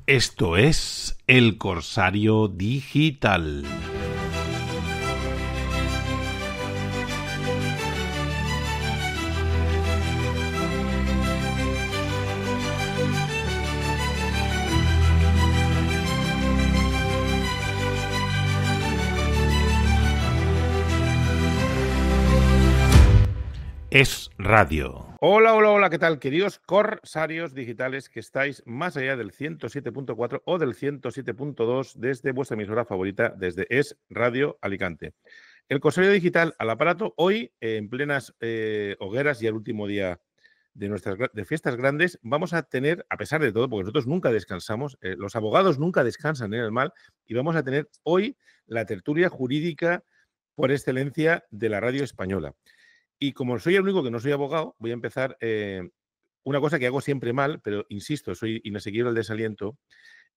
Esto es El Corsario Digital. Es radio. Hola, hola, hola, ¿qué tal, queridos corsarios digitales que estáis más allá del 107.4 o del 107.2 desde vuestra emisora favorita, desde Es Radio Alicante? El Corsario Digital al aparato, hoy en plenas hogueras y al último día de nuestras fiestas grandes, vamos a tener, a pesar de todo, porque nosotros nunca descansamos, los abogados nunca descansan en el mal, y vamos a tener hoy la tertulia jurídica por excelencia de la radio española. Y como soy el único que no soy abogado, voy a empezar una cosa que hago siempre mal, pero insisto, soy inasequible al desaliento,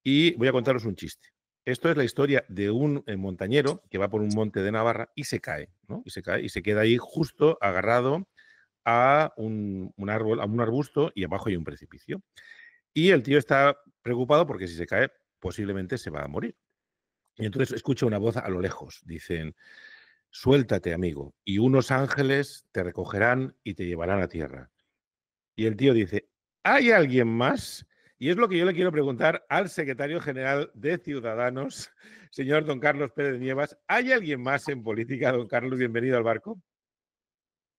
y voy a contaros un chiste. Esto es la historia de un montañero que va por un monte de Navarra y se cae, ¿no? Y se cae y se queda ahí justo agarrado a un árbol, a un arbusto, y abajo hay un precipicio. Y el tío está preocupado porque si se cae, posiblemente se va a morir. Y entonces escucha una voz a lo lejos. Dicen: suéltate, amigo, y unos ángeles te recogerán y te llevarán a tierra. Y el tío dice: ¿hay alguien más? Y es lo que yo le quiero preguntar al secretario general de Ciudadanos, señor don Carlos Pérez de Nievas. ¿Hay alguien más en política, don Carlos? Bienvenido al barco.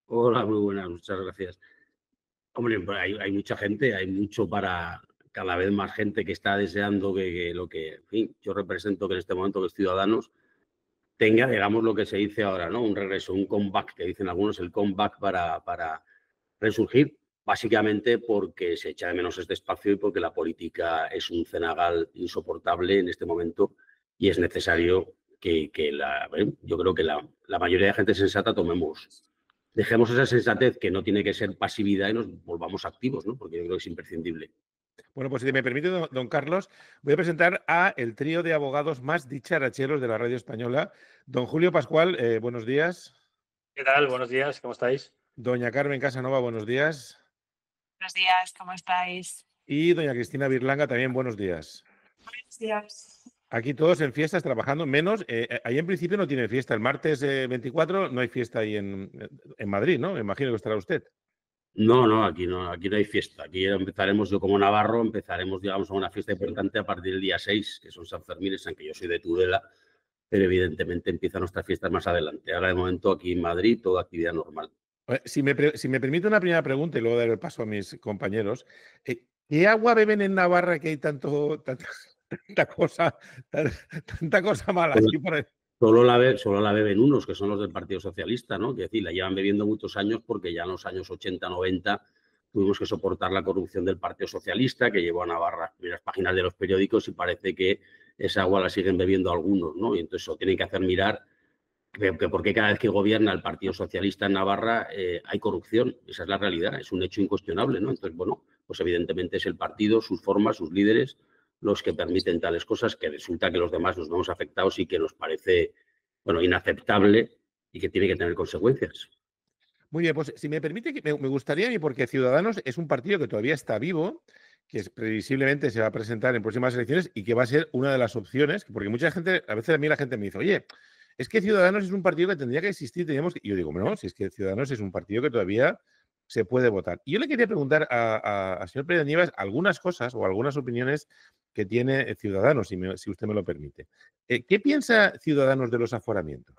Hola, muy buenas, muchas gracias. Hombre, hay mucha gente, hay mucho para cada vez más gente que está deseando que lo que, en fin, yo represento, que en este momento, que es Ciudadanos, tenga, digamos, lo que se dice ahora, ¿no? Un regreso, un comeback, que dicen algunos, el comeback para resurgir, básicamente porque se echa de menos este espacio y porque la política es un cenagal insoportable en este momento y es necesario yo creo que la mayoría de gente sensata dejemos esa sensatez, que no tiene que ser pasividad, y nos volvamos activos, ¿no? Porque yo creo que es imprescindible. Bueno, pues si me permite, don Carlos, voy a presentar a el trío de abogados más dicharacheros de la radio española. Don Julio Pascual, buenos días. ¿Qué tal? Buenos días, ¿cómo estáis? Doña Carmen Casanova, buenos días. Buenos días, ¿cómo estáis? Y doña Cristina Birlanga, también buenos días. Buenos días. Aquí todos en fiestas, trabajando, menos, ahí en principio no tiene fiesta. El martes 24 no hay fiesta ahí en Madrid, ¿no? Me imagino que estará usted. No, aquí no hay fiesta. Aquí empezaremos, yo como navarro, digamos, a una fiesta importante a partir del día 6, que son San Fermín, aunque yo soy de Tudela, pero evidentemente empiezan nuestras fiestas más adelante. Ahora, de momento, aquí en Madrid, toda actividad normal. Si me permite una primera pregunta y luego dar el paso a mis compañeros, ¿qué agua beben en Navarra que hay tanta cosa mala? Solo la beben unos, que son los del Partido Socialista, ¿no? Que decir, la llevan bebiendo muchos años, porque ya en los años 80, 90 tuvimos que soportar la corrupción del Partido Socialista, que llevó a Navarra las primeras páginas de los periódicos, y parece que esa agua la siguen bebiendo algunos, ¿no? Y entonces eso tienen que hacer mirar que porque cada vez que gobierna el Partido Socialista en Navarra hay corrupción. Esa es la realidad, es un hecho incuestionable, ¿no? Entonces, bueno, pues evidentemente es el partido, sus formas, sus líderes, los que permiten tales cosas, que resulta que los demás nos vemos afectados y que nos parece, bueno, inaceptable y que tiene que tener consecuencias. Muy bien, pues si me permite, me gustaría a mí, porque Ciudadanos es un partido que todavía está vivo, que previsiblemente se va a presentar en próximas elecciones y que va a ser una de las opciones, porque mucha gente, a veces a mí la gente me dice: oye, es que Ciudadanos es un partido que tendría que existir, y yo digo: no, si es que Ciudadanos es un partido que todavía se puede votar. Y yo le quería preguntar al señor Pérez de Nievas algunas cosas o algunas opiniones que tiene Ciudadanos, si usted me lo permite. ¿Qué piensa Ciudadanos de los aforamientos?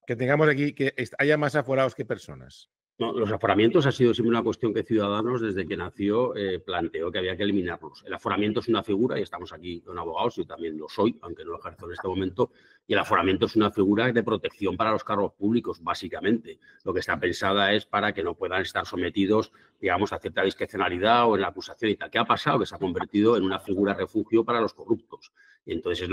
Que tengamos aquí, que haya más aforados que personas. No, los aforamientos ha sido siempre una cuestión que Ciudadanos, desde que nació, planteó que había que eliminarlos. El aforamiento es una figura, y estamos aquí con abogados, yo también lo soy, aunque no lo ejerzo en este momento, y el aforamiento es una figura de protección para los cargos públicos, básicamente. Lo que está pensada es para que no puedan estar sometidos, digamos, a cierta discrecionalidad o en la acusación y tal. ¿Qué ha pasado? Que se ha convertido en una figura refugio para los corruptos. Y entonces es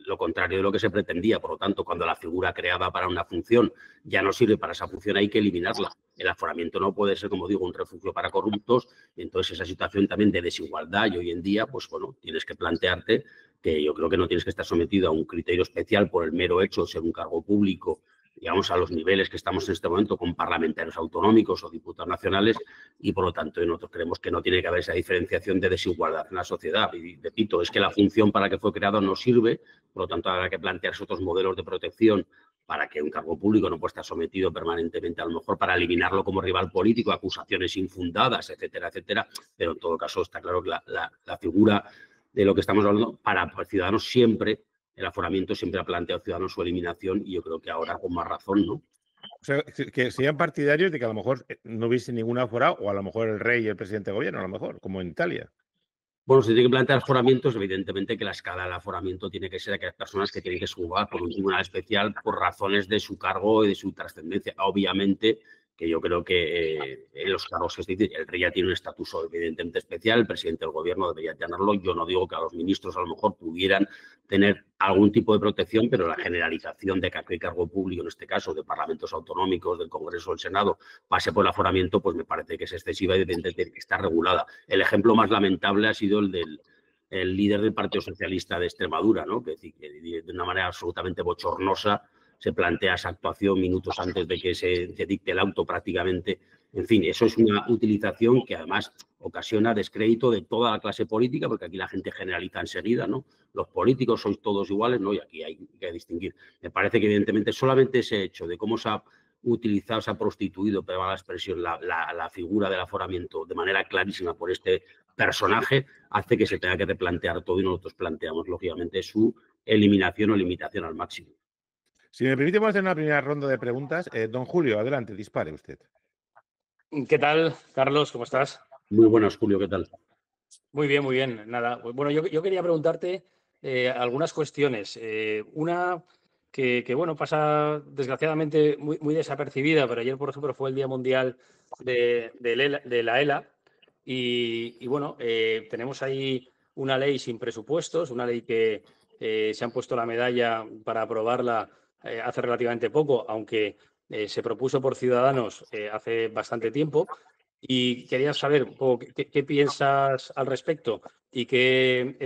lo contrario de lo que se pretendía. Por lo tanto, cuando la figura creada para una función ya no sirve para esa función, hay que eliminarla. El aforamiento no puede ser, como digo, un refugio para corruptos. Y entonces esa situación también de desigualdad, y hoy en día, pues bueno, tienes que plantearte que yo creo que no tienes que estar sometido a un criterio especial por el mero hecho de ser un cargo público digamos, a los niveles que estamos en este momento con parlamentarios autonómicos o diputados nacionales y, por lo tanto, nosotros creemos que no tiene que haber esa diferenciación de desigualdad en la sociedad. Y, repito, es que la función para la que fue creado no sirve, por lo tanto, habrá que plantearse otros modelos de protección para que un cargo público no pueda estar sometido permanentemente, a lo mejor para eliminarlo como rival político, acusaciones infundadas, etcétera, etcétera. Pero en todo caso está claro que la figura de lo que estamos hablando para Ciudadanos siempre, el aforamiento siempre ha planteado Ciudadanos su eliminación y yo creo que ahora con más razón, ¿no? O sea, que sean partidarios de que a lo mejor no hubiese ningún aforado o a lo mejor el rey y el presidente de gobierno, a lo mejor, como en Italia. Bueno, se tiene que plantear aforamientos, evidentemente que la escala del aforamiento tiene que ser aquellas personas que tienen que ser juzgadas por un tribunal especial por razones de su cargo y de su trascendencia. Obviamente que yo creo que en los cargos que se dice, el rey ya tiene un estatus evidentemente especial, el presidente del gobierno debería tenerlo. Yo no digo que a los ministros a lo mejor pudieran tener algún tipo de protección, pero la generalización de que aquel cargo público, en este caso de parlamentos autonómicos, del Congreso o del Senado, pase por el aforamiento, pues me parece que es excesiva y evidentemente que está regulada. El ejemplo más lamentable ha sido el del líder del Partido Socialista de Extremadura, ¿no? Que de una manera absolutamente bochornosa se plantea esa actuación minutos antes de que se dicte el auto prácticamente. En fin, eso es una utilización que además ocasiona descrédito de toda la clase política, porque aquí la gente generaliza enseguida, ¿no? Los políticos sois todos iguales, ¿no? Y aquí hay que distinguir. Me parece que evidentemente solamente ese hecho de cómo se ha utilizado, se ha prostituido, pero va la expresión, la figura del aforamiento de manera clarísima por este personaje, hace que se tenga que replantear todo y nosotros planteamos, lógicamente, su eliminación o limitación al máximo. Si me permite, vamos a hacer una primera ronda de preguntas. Don Julio, adelante, dispare usted. ¿Qué tal, Carlos? ¿Cómo estás? Muy buenas, Julio, ¿qué tal? Muy bien, muy bien. Nada, bueno, yo quería preguntarte algunas cuestiones. Una que, bueno, pasa desgraciadamente muy desapercibida, pero ayer, por ejemplo, fue el Día Mundial de la ELA y bueno, tenemos ahí una ley sin presupuestos, una ley que se han puesto la medalla para aprobarla hace relativamente poco, aunque se propuso por Ciudadanos hace bastante tiempo. Y quería saber un poco qué piensas al respecto y qué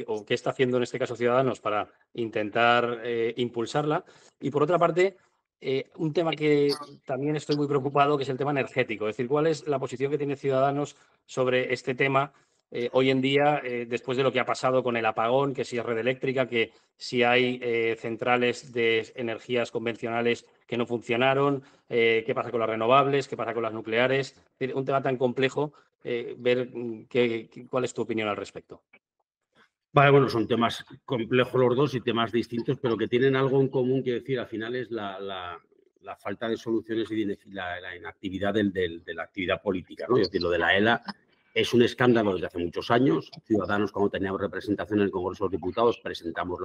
o qué está haciendo en este caso Ciudadanos para intentar impulsarla. Y por otra parte, un tema que también estoy muy preocupado, que es el tema energético. Es decir, ¿cuál es la posición que tiene Ciudadanos sobre este tema hoy en día, después de lo que ha pasado con el apagón, que si es red eléctrica, que si hay centrales de energías convencionales que no funcionaron, qué pasa con las renovables, qué pasa con las nucleares? Un tema tan complejo, ver cuál es tu opinión al respecto. Vale, bueno, son temas complejos los dos y temas distintos, pero que tienen algo en común, que decir, al final es la falta de soluciones y la inactividad de la actividad política, ¿no? Es decir, lo de la ELA es un escándalo desde hace muchos años. Ciudadanos, cuando teníamos representación en el Congreso de los Diputados, presentamos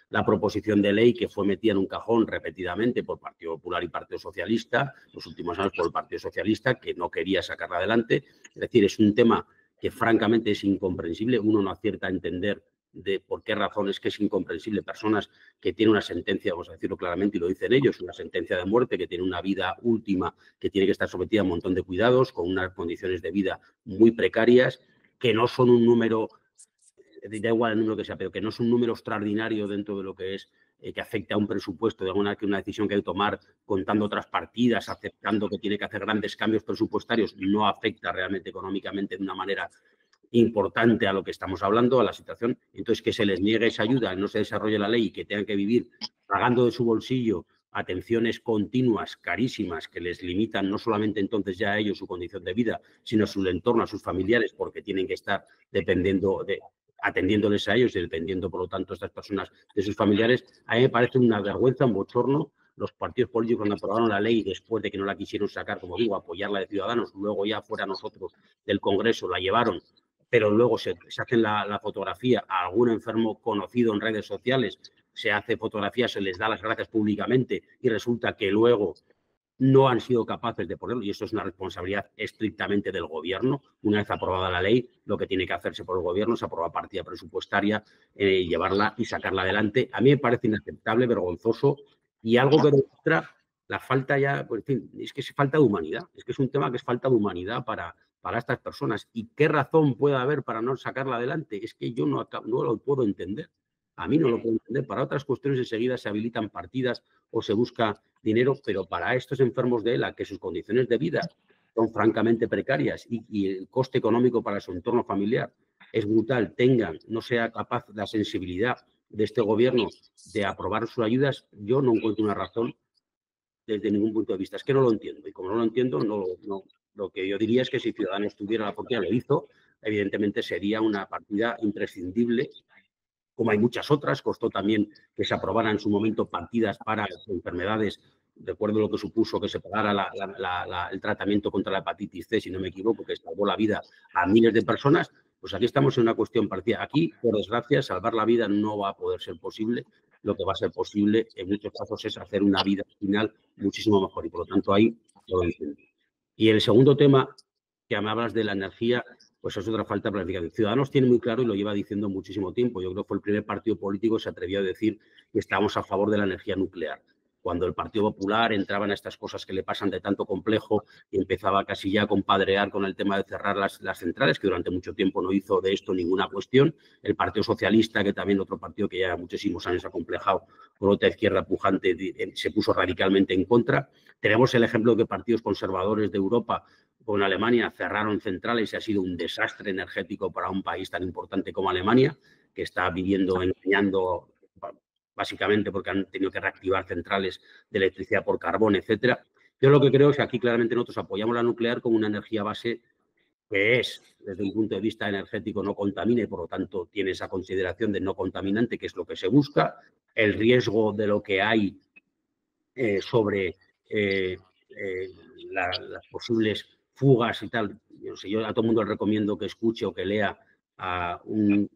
la proposición de ley que fue metida en un cajón repetidamente por Partido Popular y Partido Socialista, los últimos años por el Partido Socialista, que no quería sacarla adelante. Es decir, es un tema que francamente es incomprensible. Uno no acierta a entender de por qué razón es que es incomprensible. Personas que tienen una sentencia, vamos a decirlo claramente, y lo dicen ellos, una sentencia de muerte, que tiene una vida última, que tiene que estar sometida a un montón de cuidados, con unas condiciones de vida muy precarias, que no son un número, da igual el número que sea, pero que no es un número extraordinario dentro de lo que es, que afecte a un presupuesto, de alguna decisión que hay que tomar contando otras partidas, aceptando que tiene que hacer grandes cambios presupuestarios, no afecta realmente económicamente de una manera importante a lo que estamos hablando, a la situación. Entonces, que se les niegue esa ayuda, no se desarrolle la ley y que tengan que vivir pagando de su bolsillo atenciones continuas, carísimas, que les limitan no solamente entonces ya a ellos su condición de vida, sino a su entorno, a sus familiares, porque tienen que estar atendiéndoles a ellos y dependiendo, por lo tanto, estas personas de sus familiares. A mí me parece una vergüenza, un bochorno. Los partidos políticos, cuando aprobaron la ley, después de que no la quisieron sacar, como digo, apoyarla de Ciudadanos, luego ya fuera nosotros del Congreso, la llevaron, pero luego se hacen la fotografía a algún enfermo conocido en redes sociales, se hace fotografía, se les da las gracias públicamente y resulta que luego no han sido capaces de ponerlo, y eso es una responsabilidad estrictamente del Gobierno. Una vez aprobada la ley, lo que tiene que hacerse por el Gobierno es aprobar partida presupuestaria, llevarla y sacarla adelante. A mí me parece inaceptable, vergonzoso y algo que demuestra la falta ya, pues, en fin, es que es falta de humanidad, es que es un tema que es falta de humanidad para estas personas. ¿Y qué razón puede haber para no sacarla adelante? Es que yo no lo puedo entender. A mí no lo puedo entender. Para otras cuestiones enseguida se habilitan partidas o se busca dinero, pero para estos enfermos de ELA, que sus condiciones de vida son francamente precarias y el coste económico para su entorno familiar es brutal, no sea capaz la sensibilidad de este gobierno de aprobar sus ayudas, yo no encuentro una razón desde ningún punto de vista. Es que no lo entiendo. Y como no lo entiendo, lo que yo diría es que si Ciudadanos tuviera la oportunidad, lo hizo, evidentemente sería una partida imprescindible, como hay muchas otras. Costó también que se aprobaran en su momento partidas para enfermedades. Recuerdo lo que supuso que se pagara el tratamiento contra la hepatitis C, si no me equivoco, que salvó la vida a miles de personas. Pues aquí estamos en una cuestión parecida. Aquí, por desgracia, salvar la vida no va a poder ser posible. Lo que va a ser posible en muchos casos es hacer una vida final muchísimo mejor. Y por lo tanto ahí lo entiendo. Y el segundo tema, que me hablas de la energía, pues es otra falta de planificación. Ciudadanos tiene muy claro y lo lleva diciendo muchísimo tiempo. Yo creo que fue el primer partido político que se atrevió a decir que estábamos a favor de la energía nuclear. Cuando el Partido Popular entraba en estas cosas que le pasan de tanto complejo y empezaba casi ya a compadrear con el tema de cerrar las centrales, que durante mucho tiempo no hizo de esto ninguna cuestión. El Partido Socialista, que también otro partido que ya muchísimos años ha acomplejado con otra izquierda pujante, se puso radicalmente en contra. Tenemos el ejemplo de que partidos conservadores de Europa, con Alemania, cerraron centrales y ha sido un desastre energético para un país tan importante como Alemania, que está viviendo, engañando, básicamente porque han tenido que reactivar centrales de electricidad por carbón, etcétera. Yo lo que creo es que aquí claramente nosotros apoyamos la nuclear como una energía base que es, desde un punto de vista energético, no contamina y por lo tanto tiene esa consideración de no contaminante, que es lo que se busca. El riesgo de lo que hay sobre las posibles fugas y tal. Yo a todo el mundo le recomiendo que escuche o que lea a un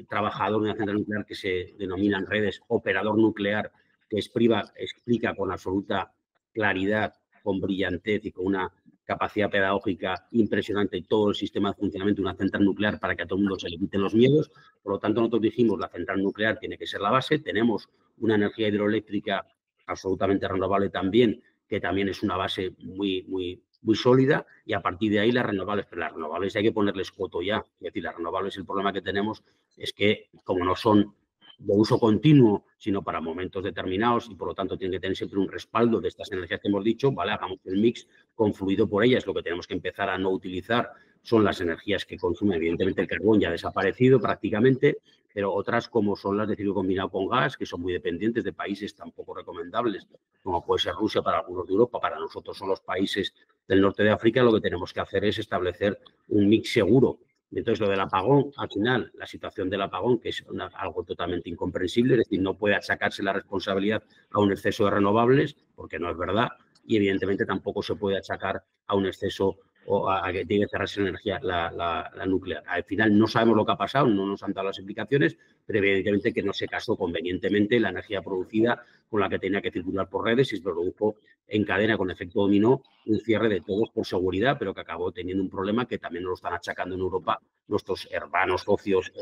trabajador de una central nuclear que se denomina en redes operador nuclear, que explica con absoluta claridad, con brillantez y con una capacidad pedagógica impresionante todo el sistema de funcionamiento de una central nuclear para que a todo el mundo se le quiten los miedos. Por lo tanto, nosotros dijimos la central nuclear tiene que ser la base. Tenemos una energía hidroeléctrica absolutamente renovable también, que también es una base muy sólida, y a partir de ahí las renovables. Pero las renovables hay que ponerles coto ya. Es decir, las renovables, el problema que tenemos es que, como no son de uso continuo, sino para momentos determinados y por lo tanto tienen que tener siempre un respaldo de estas energías que hemos dicho, ¿vale? Hagamos el mix confluido por ellas. Lo que tenemos que empezar a no utilizar son las energías que consumen. Evidentemente el carbón ya ha desaparecido prácticamente, pero otras como son las de ciclo combinado con gas, que son muy dependientes de países tan poco recomendables, como puede ser Rusia para algunos de Europa. Para nosotros son los países del norte de África. Lo que tenemos que hacer es establecer un mix seguro. Entonces, lo del apagón, al final, la situación del apagón, que es algo totalmente incomprensible, es decir, no puede achacarse la responsabilidad a un exceso de renovables, porque no es verdad, y evidentemente tampoco se puede achacar a un exceso o a que tiene que cerrarse la energía la nuclear. Al final no sabemos lo que ha pasado, no nos han dado las explicaciones, pero evidentemente que no se casó convenientemente la energía producida con la que tenía que circular por redes y se produjo en cadena con efecto dominó un cierre de todos por seguridad, pero que acabó teniendo un problema que también nos lo están achacando en Europa nuestros hermanos socios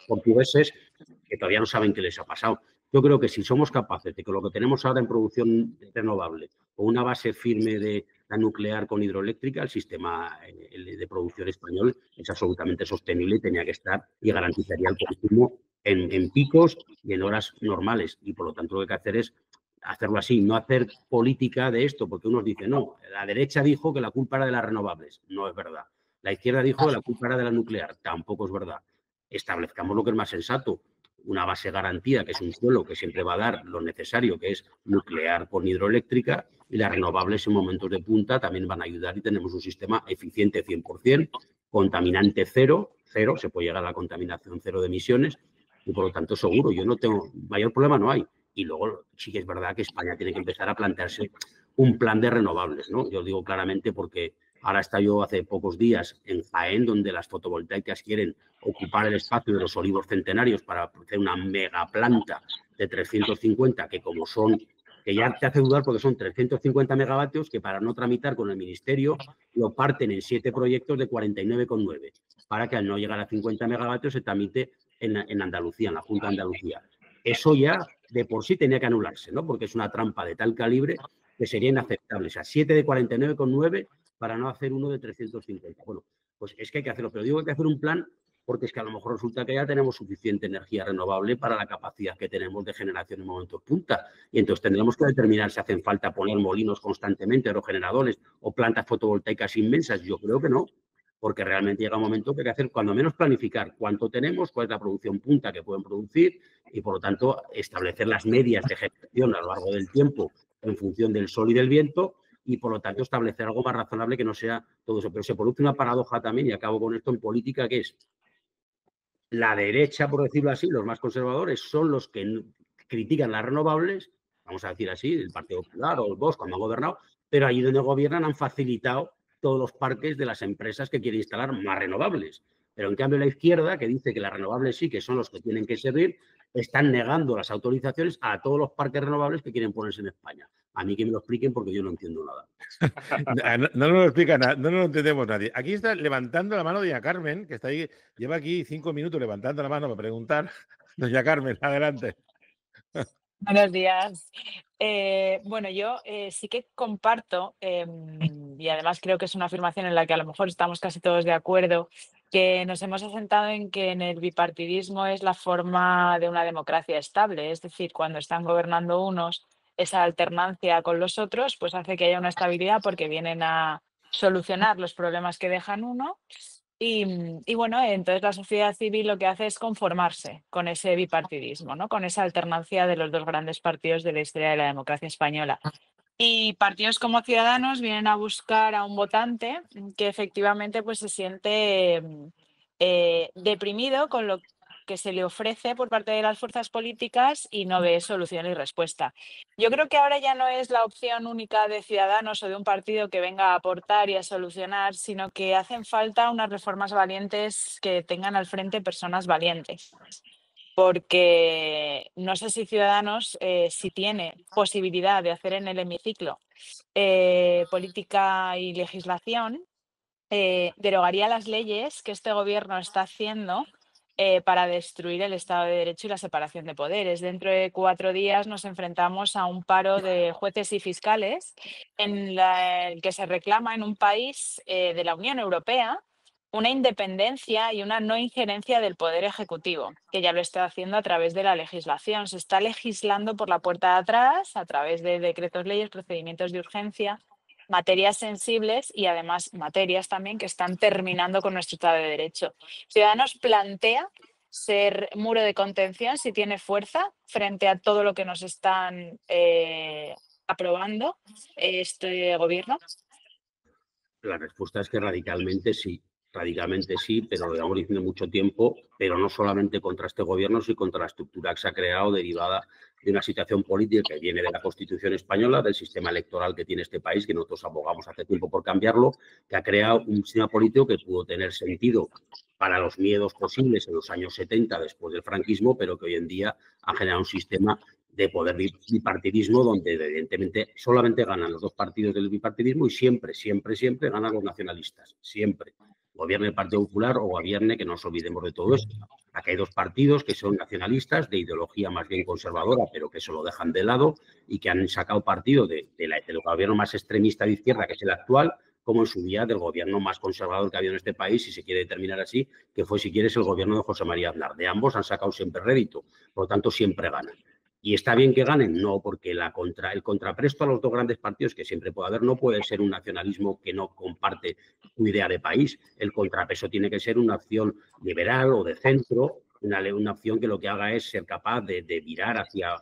portugueses, que todavía no saben qué les ha pasado. Yo creo que si somos capaces de que lo que tenemos ahora en producción renovable, con una base firme de la nuclear con hidroeléctrica, el sistema de producción español es absolutamente sostenible y tenía que estar y garantizaría el consumo en picos y en horas normales. Y por lo tanto lo que hay que hacer es hacerlo así, no hacer política de esto, porque unos dicen, no, la derecha dijo que la culpa era de las renovables. No es verdad. La izquierda dijo que la culpa era de la nuclear. Tampoco es verdad. Establezcamos lo que es más sensato. Una base garantida, que es un suelo que siempre va a dar lo necesario, que es nuclear con hidroeléctrica, y las renovables en momentos de punta también van a ayudar y tenemos un sistema eficiente 100%, contaminante cero, se puede llegar a la contaminación cero de emisiones y por lo tanto seguro, yo no tengo, mayor problema no hay. Y luego sí que es verdad que España tiene que empezar a plantearse un plan de renovables, ¿no? Yo digo claramente porque ahora está yo hace pocos días en Jaén, donde las fotovoltaicas quieren ocupar el espacio de los olivos centenarios para hacer una mega planta de 350, que como son, que ya te hace dudar porque son 350 megavatios que para no tramitar con el Ministerio lo parten en 7 proyectos de 49,9 para que al no llegar a 50 megavatios se tramite en Andalucía, en la Junta de Andalucía. Eso ya de por sí tenía que anularse, ¿no? Porque es una trampa de tal calibre que sería inaceptable. O sea, 7 de 49,9 para no hacer uno de 350. Bueno, pues es que hay que hacerlo, pero digo que hay que hacer un plan porque es que a lo mejor resulta que ya tenemos suficiente energía renovable para la capacidad que tenemos de generación en momentos punta. Y entonces tendremos que determinar si hacen falta poner molinos constantemente, aerogeneradores o plantas fotovoltaicas inmensas. Yo creo que no, porque realmente llega un momento que hay que hacer, cuando menos, planificar cuánto tenemos, cuál es la producción punta que pueden producir y, por lo tanto, establecer las medias de generación a lo largo del tiempo en función del sol y del viento y, por lo tanto, establecer algo más razonable que no sea todo eso. Pero se produce una paradoja también, y acabo con esto, en política, que es la derecha, por decirlo así, los más conservadores, son los que critican las renovables, vamos a decir así, el Partido Popular o el Vox cuando han gobernado, pero allí donde gobiernan han facilitado todos los parques de las empresas que quieren instalar más renovables. Pero en cambio la izquierda, que dice que las renovables sí, que son los que tienen que servir, están negando las autorizaciones a todos los parques renovables que quieren ponerse en España. A mí que me lo expliquen porque yo no entiendo nada. No nos lo explica nada, no nos lo entendemos nadie. Aquí está levantando la mano doña Carmen, que está ahí, lleva aquí 5 minutos levantando la mano para preguntar. Doña Carmen, adelante. Buenos días. Bueno, yo sí que comparto, y además creo que es una afirmación en la que a lo mejor estamos casi todos de acuerdo, que nos hemos asentado en que en el bipartidismo es la forma de una democracia estable. Es decir, cuando están gobernando unos, esa alternancia con los otros, pues hace que haya una estabilidad porque vienen a solucionar los problemas que dejan uno. Y bueno, entonces la sociedad civil lo que hace es conformarse con ese bipartidismo, ¿no? Con esa alternancia de los dos grandes partidos de la historia de la democracia española. Y partidos como Ciudadanos vienen a buscar a un votante que efectivamente pues, se siente deprimido con lo que se le ofrece por parte de las fuerzas políticas y no ve solución y respuesta. Yo creo que ahora ya no es la opción única de Ciudadanos o de un partido que venga a aportar y a solucionar, sino que hacen falta unas reformas valientes que tengan al frente personas valientes. Porque no sé si Ciudadanos, si tiene posibilidad de hacer en el hemiciclo política y legislación, derogaría las leyes que este gobierno está haciendo para destruir el Estado de Derecho y la separación de poderes. Dentro de 4 días nos enfrentamos a un paro de jueces y fiscales en el que se reclama en un país de la Unión Europea una independencia y una no injerencia del Poder Ejecutivo, que ya lo está haciendo a través de la legislación. Se está legislando por la puerta de atrás, a través de decretos leyes, procedimientos de urgencia, materias sensibles y además materias también que están terminando con nuestro Estado de Derecho. Ciudadanos plantea ser muro de contención si tiene fuerza frente a todo lo que nos están aprobando este gobierno. La respuesta es que radicalmente sí, pero lo llevamos diciendo mucho tiempo, pero no solamente contra este gobierno, sino contra la estructura que se ha creado derivada de una situación política que viene de la Constitución española, del sistema electoral que tiene este país, que nosotros abogamos hace tiempo por cambiarlo, que ha creado un sistema político que pudo tener sentido para los miedos posibles en los años 70 después del franquismo, pero que hoy en día ha generado un sistema de poder bipartidismo donde evidentemente solamente ganan los dos partidos del bipartidismo y siempre ganan los nacionalistas, siempre. Gobierne el Partido Popular o gobierne, que no nos olvidemos de todo esto. Aquí hay dos partidos que son nacionalistas, de ideología más bien conservadora, pero que eso lo dejan de lado y que han sacado partido del gobierno más extremista de izquierda, que es el actual, como en su día del gobierno más conservador que ha habido en este país, si se quiere determinar así, que fue, si quieres, el gobierno de José María Aznar. De ambos han sacado siempre rédito, por lo tanto siempre ganan. ¿Y está bien que ganen? No, porque el contrapresto a los dos grandes partidos que siempre puede haber no puede ser un nacionalismo que no comparte tu idea de país. El contrapeso tiene que ser una opción liberal o de centro, una opción que lo que haga es ser capaz de virar hacia...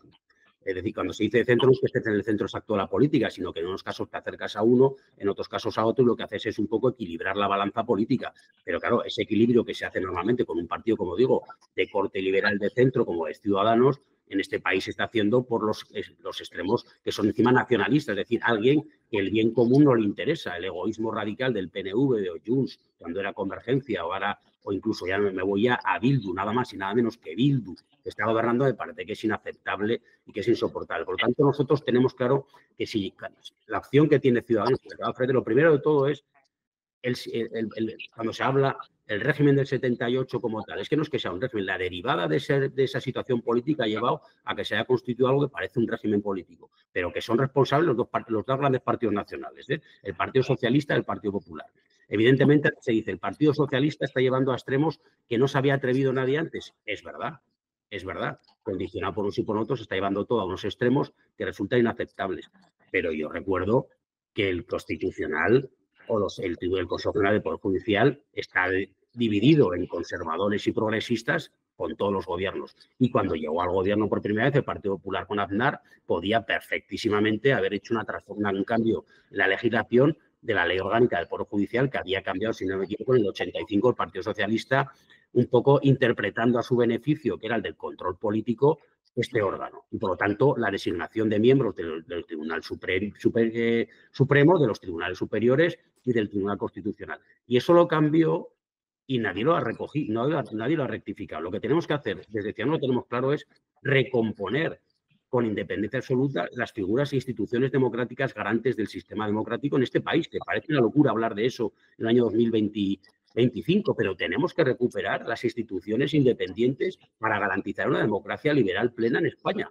Es decir, cuando se dice de centro no es que estés en el centro exacto de la política, sino que en unos casos te acercas a uno, en otros casos a otro, y lo que haces es un poco equilibrar la balanza política. Pero claro, ese equilibrio que se hace normalmente con un partido, como digo, de corte liberal de centro, como es Ciudadanos, en este país se está haciendo por los extremos que son encima nacionalistas, es decir, alguien que el bien común no le interesa, el egoísmo radical del PNV, de Junts, cuando era Convergencia, o incluso ya me voy a Bildu, nada más y nada menos que Bildu, que está gobernando, me parece que es inaceptable y que es insoportable. Por lo tanto, nosotros tenemos claro que si la opción que tiene Ciudadanos, lo primero de todo es cuando se habla el régimen del 78 como tal, es que no es que sea un régimen, la derivada de esa situación política ha llevado a que se haya constituido algo que parece un régimen político, pero que son responsables los dos grandes partidos nacionales, el Partido Socialista y el Partido Popular. Evidentemente se dice, el Partido Socialista está llevando a extremos que no se había atrevido nadie antes. Es verdad. Condicionado por unos y por otros, está llevando todo a unos extremos que resultan inaceptables. Pero yo recuerdo que el Constitucional o el Consejo General del Poder Judicial está dividido en conservadores y progresistas con todos los gobiernos. Y cuando llegó al gobierno por primera vez el Partido Popular con Aznar, podía perfectísimamente haber hecho un cambio en la legislación de la ley orgánica del Poder Judicial, que había cambiado, si no me equivoco, en el 85 el Partido Socialista, un poco interpretando a su beneficio, que era el del control político, este órgano. Y, por lo tanto, la designación de miembros del Tribunal Supremo, de los tribunales superiores y del Tribunal Constitucional. Y eso lo cambió y nadie lo ha recogido, nadie lo ha rectificado. Lo que tenemos que hacer, desde Ciudadanos lo tenemos claro, es recomponer con independencia absoluta las figuras e instituciones democráticas garantes del sistema democrático en este país, que parece una locura hablar de eso en el año 2025, pero tenemos que recuperar las instituciones independientes para garantizar una democracia liberal plena en España.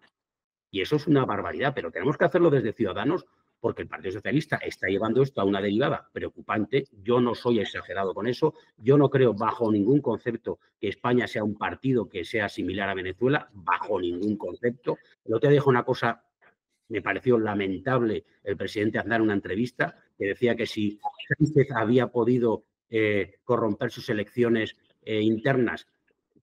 Y eso es una barbaridad, pero tenemos que hacerlo desde Ciudadanos porque el Partido Socialista está llevando esto a una derivada preocupante. Yo no soy exagerado con eso. Yo no creo bajo ningún concepto que España sea un partido que sea similar a Venezuela, bajo ningún concepto. El otro día dijo una cosa, me pareció lamentable, el presidente Aznar en una entrevista, que decía que si Sánchez había podido corromper sus elecciones internas,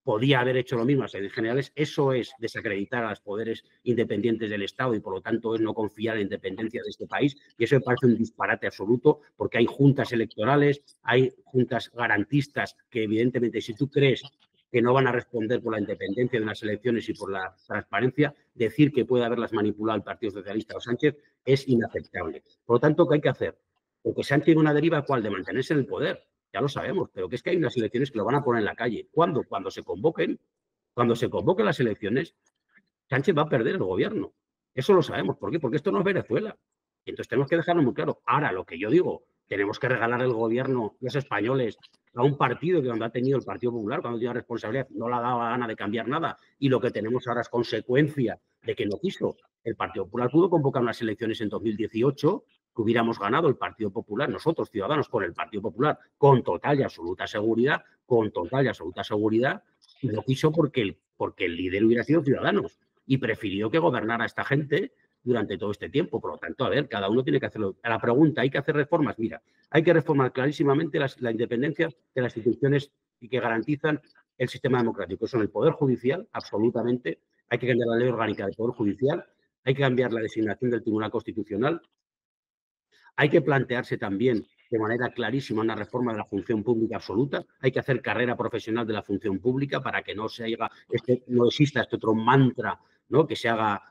podía haber hecho lo mismo a las elecciones generales. Eso es desacreditar a los poderes independientes del Estado y, por lo tanto, es no confiar en la independencia de este país. Y eso me parece un disparate absoluto, porque hay juntas electorales, hay juntas garantistas que, evidentemente, si tú crees que no van a responder por la independencia de unas elecciones y por la transparencia, decir que puede haberlas manipulado el Partido Socialista o Sánchez es inaceptable. Por lo tanto, ¿qué hay que hacer? Porque Sánchez tiene una deriva, ¿cuál? De mantenerse en el poder. Ya lo sabemos, pero que es que hay unas elecciones que lo van a poner en la calle. ¿Cuándo? Cuando se convoquen las elecciones, Sánchez va a perder el gobierno. Eso lo sabemos. ¿Por qué? Porque esto no es Venezuela. Y entonces tenemos que dejarlo muy claro. Ahora, lo que yo digo, tenemos que regalar el gobierno, los españoles, a un partido que cuando ha tenido el Partido Popular, cuando tiene responsabilidad, no le ha dado la gana de cambiar nada. Y lo que tenemos ahora es consecuencia de que no quiso. El Partido Popular pudo convocar unas elecciones en 2018 que hubiéramos ganado el Partido Popular, nosotros, Ciudadanos, con el Partido Popular, con total y absoluta seguridad, y no quiso porque el líder hubiera sido Ciudadanos y prefirió que gobernara esta gente durante todo este tiempo. Por lo tanto, a ver, cada uno tiene que hacerlo. A la pregunta, ¿hay que hacer reformas? Mira, hay que reformar clarísimamente la independencia de las instituciones y que garantizan el sistema democrático. Son el Poder Judicial, absolutamente. Hay que cambiar la ley orgánica del Poder Judicial, hay que cambiar la designación del Tribunal Constitucional. Hay que plantearse también de manera clarísima una reforma de la función pública absoluta. Hay que hacer carrera profesional de la función pública para que no exista este otro mantra, ¿no?, que se haga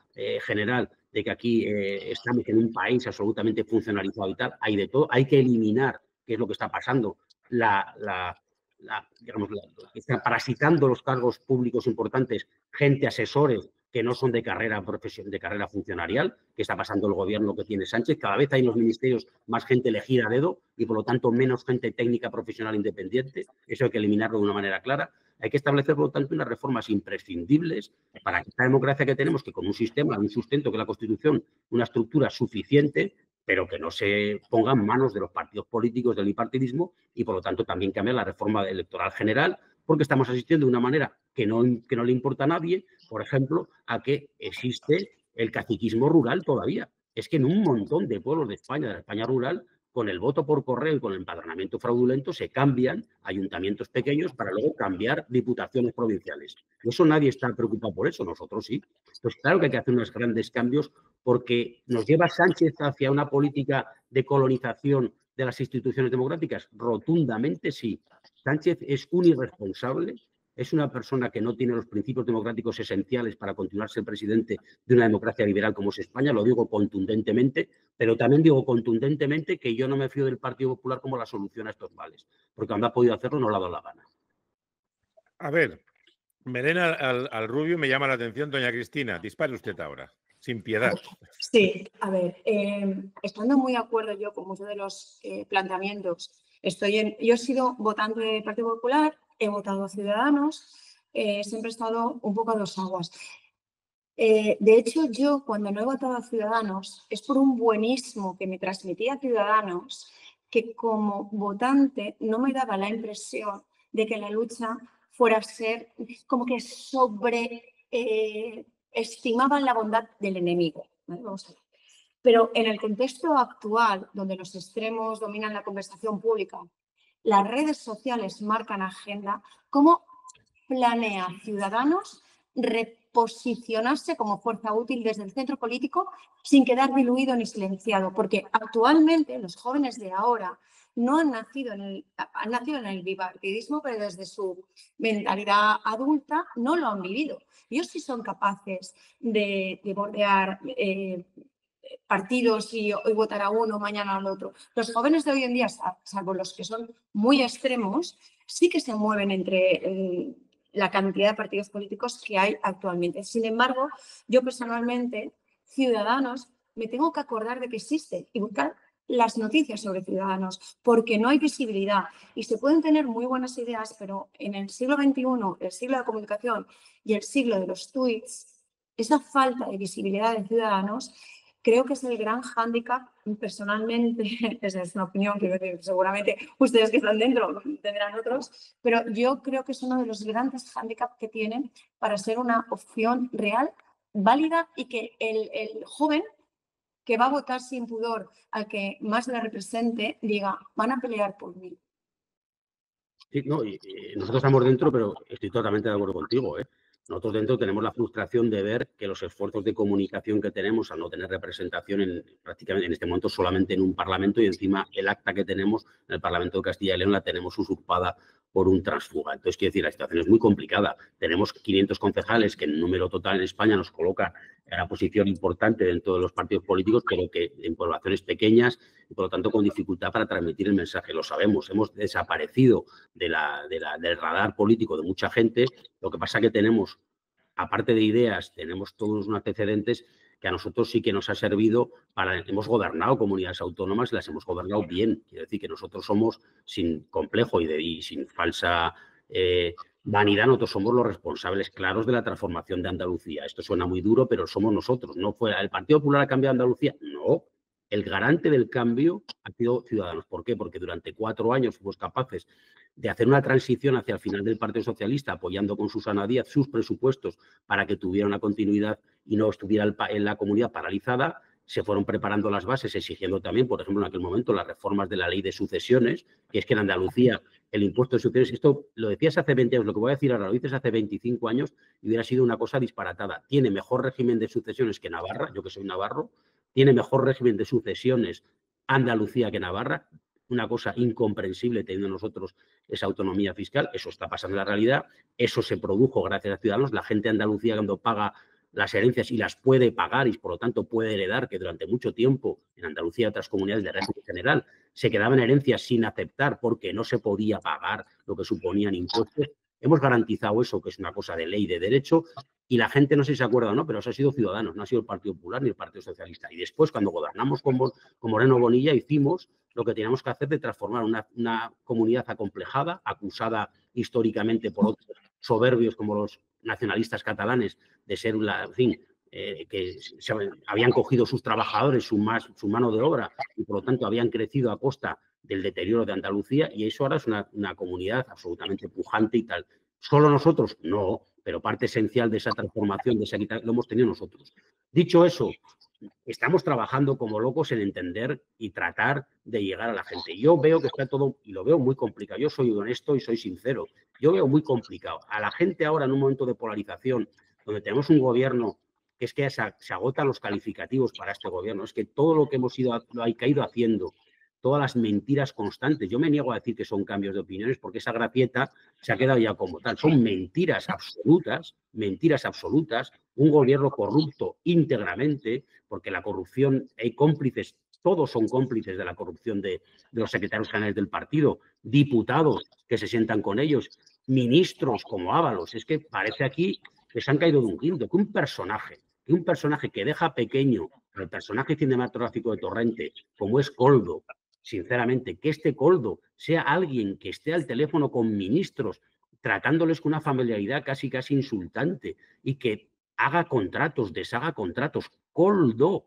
general de que aquí estamos en un país absolutamente funcionalizado y tal. Hay de todo. Hay que eliminar, que es lo que está pasando, está parasitando los cargos públicos importantes, gente, asesores que no son de carrera funcionarial, que está pasando el gobierno que tiene Sánchez. Cada vez hay en los ministerios más gente elegida a dedo y, por lo tanto, menos gente técnica profesional independiente. Eso hay que eliminarlo de una manera clara. Hay que establecer, por lo tanto, unas reformas imprescindibles para que esta democracia que tenemos, que con un sistema, un sustento que es la Constitución, una estructura suficiente, pero que no se ponga en manos de los partidos políticos del bipartidismo y, por lo tanto, también cambiar la reforma electoral general, porque estamos asistiendo de una manera que no le importa a nadie, por ejemplo, a que existe el caciquismo rural todavía. Es que en un montón de pueblos de España, de la España rural, con el voto por correo y con el empadronamiento fraudulento se cambian ayuntamientos pequeños para luego cambiar diputaciones provinciales. Y eso nadie está preocupado por eso, nosotros sí. Pues claro que hay que hacer unos grandes cambios porque nos lleva Sánchez hacia una política de colonización de las instituciones democráticas. Rotundamente sí. Sánchez es un irresponsable, es una persona que no tiene los principios democráticos esenciales para continuar ser presidente de una democracia liberal como es España, lo digo contundentemente, pero también digo contundentemente que yo no me fío del Partido Popular como la solución a estos males, porque cuando ha podido hacerlo no le ha dado la gana. A ver, Melena al rubio me llama la atención, doña Cristina, dispare usted ahora, sin piedad. Sí, a ver, estando muy de acuerdo yo con muchos de los planteamientos, yo he sido votante del Partido Popular, he votado a Ciudadanos, siempre he estado un poco a dos aguas. De hecho, yo cuando no he votado a Ciudadanos es por un buenismo que me transmitía Ciudadanos que como votante no me daba la impresión de que la lucha fuera a ser como que estimaban la bondad del enemigo. ¿Vale? Vamos a ver. Pero en el contexto actual, donde los extremos dominan la conversación pública, las redes sociales marcan agenda, ¿cómo planea Ciudadanos reposicionarse como fuerza útil desde el centro político sin quedar diluido ni silenciado? Porque actualmente los jóvenes de ahora no han nacido han nacido en el bipartidismo, pero desde su mentalidad adulta no lo han vivido. Ellos sí son capaces de bordear partidos y hoy votar a uno, mañana al otro. Los jóvenes de hoy en día, salvo los que son muy extremos, sí que se mueven entre la cantidad de partidos políticos que hay actualmente. Sin embargo, yo personalmente, Ciudadanos, me tengo que acordar de que existe y buscar las noticias sobre Ciudadanos, porque no hay visibilidad y se pueden tener muy buenas ideas, pero en el siglo XXI, el siglo de la comunicación y el siglo de los tweets, esa falta de visibilidad de Ciudadanos creo que es el gran hándicap, personalmente, esa es una opinión que seguramente ustedes que están dentro tendrán otros, pero yo creo que es uno de los grandes hándicaps que tienen para ser una opción real, válida y que el joven que va a votar sin pudor al que más le represente diga, van a pelear por mí. Sí, no, y nosotros estamos dentro, pero estoy totalmente de acuerdo contigo, ¿eh? Nosotros dentro tenemos la frustración de ver que los esfuerzos de comunicación que tenemos al no tener representación prácticamente en este momento solamente en un Parlamento y encima el acta que tenemos en el Parlamento de Castilla y León la tenemos usurpada por un tránsfuga. Entonces, quiero decir, la situación es muy complicada. Tenemos 500 concejales que en número total en España nos coloca en una posición importante dentro de los partidos políticos, pero que en poblaciones pequeñas y por lo tanto con dificultad para transmitir el mensaje. Lo sabemos, hemos desaparecido del radar político de mucha gente. Lo que pasa es que tenemos, aparte de ideas, tenemos todos unos antecedentes que a nosotros sí que nos ha servido para... Hemos gobernado comunidades autónomas y las hemos gobernado bien. Quiero decir que nosotros somos, sin complejo y sin falsa vanidad, nosotros somos los responsables claros de la transformación de Andalucía. Esto suena muy duro, pero somos nosotros. ¿No fue el Partido Popular ha cambiado Andalucía? No. El garante del cambio ha sido Ciudadanos. ¿Por qué? Porque durante 4 años fuimos capaces de hacer una transición hacia el final del Partido Socialista, apoyando con Susana Díaz sus presupuestos para que tuviera una continuidad y no estuviera en la comunidad paralizada. Se fueron preparando las bases, exigiendo también, por ejemplo, en aquel momento, las reformas de la ley de sucesiones, que es que en Andalucía el impuesto de sucesiones, esto lo decías hace 20 años, lo que voy a decir ahora lo dices hace 25 años y hubiera sido una cosa disparatada. Tiene mejor régimen de sucesiones que Navarra, yo que soy navarro, tiene mejor régimen de sucesiones Andalucía que Navarra, una cosa incomprensible teniendo nosotros esa autonomía fiscal. Eso está pasando en la realidad, eso se produjo gracias a Ciudadanos. La gente de Andalucía cuando paga las herencias y las puede pagar y por lo tanto puede heredar, que durante mucho tiempo en Andalucía y otras comunidades de régimen general se quedaban herencias sin aceptar porque no se podía pagar lo que suponían impuestos. Hemos garantizado eso, que es una cosa de ley, de derecho, y la gente no sé si se acuerda o no, pero eso ha sido Ciudadanos, no ha sido el Partido Popular ni el Partido Socialista. Y después, cuando gobernamos con Moreno Bonilla, hicimos lo que teníamos que hacer de transformar una comunidad acomplejada, acusada históricamente por otros soberbios como los nacionalistas catalanes de ser, en fin, que habían cogido sus trabajadores, su mano de obra y por lo tanto habían crecido a costa del deterioro de Andalucía, y eso ahora es una comunidad absolutamente pujante y tal. ¿Solo nosotros? No, pero parte esencial de esa transformación, de esa lo hemos tenido nosotros. Dicho eso, estamos trabajando como locos en entender y tratar de llegar a la gente. Yo veo que está todo, y lo veo muy complicado. Yo soy honesto y soy sincero. Yo veo muy complicado. A la gente ahora, en un momento de polarización, donde tenemos un gobierno que es que se agotan los calificativos para este gobierno, es que todo lo que hemos ido, lo ha ido haciendo, todas las mentiras constantes. Yo me niego a decir que son cambios de opiniones porque esa gracieta se ha quedado ya como tal. Son mentiras absolutas, un gobierno corrupto íntegramente, porque la corrupción, hay cómplices, todos son cómplices de la corrupción de los secretarios generales del partido, diputados que se sientan con ellos, ministros como Ábalos. Es que parece aquí que se han caído de un quinto, que un personaje que deja pequeño al personaje cinematográfico de Torrente, como es Koldo, sinceramente, que este Koldo sea alguien que esté al teléfono con ministros, tratándoles con una familiaridad casi insultante y que haga contratos, deshaga contratos. Koldo,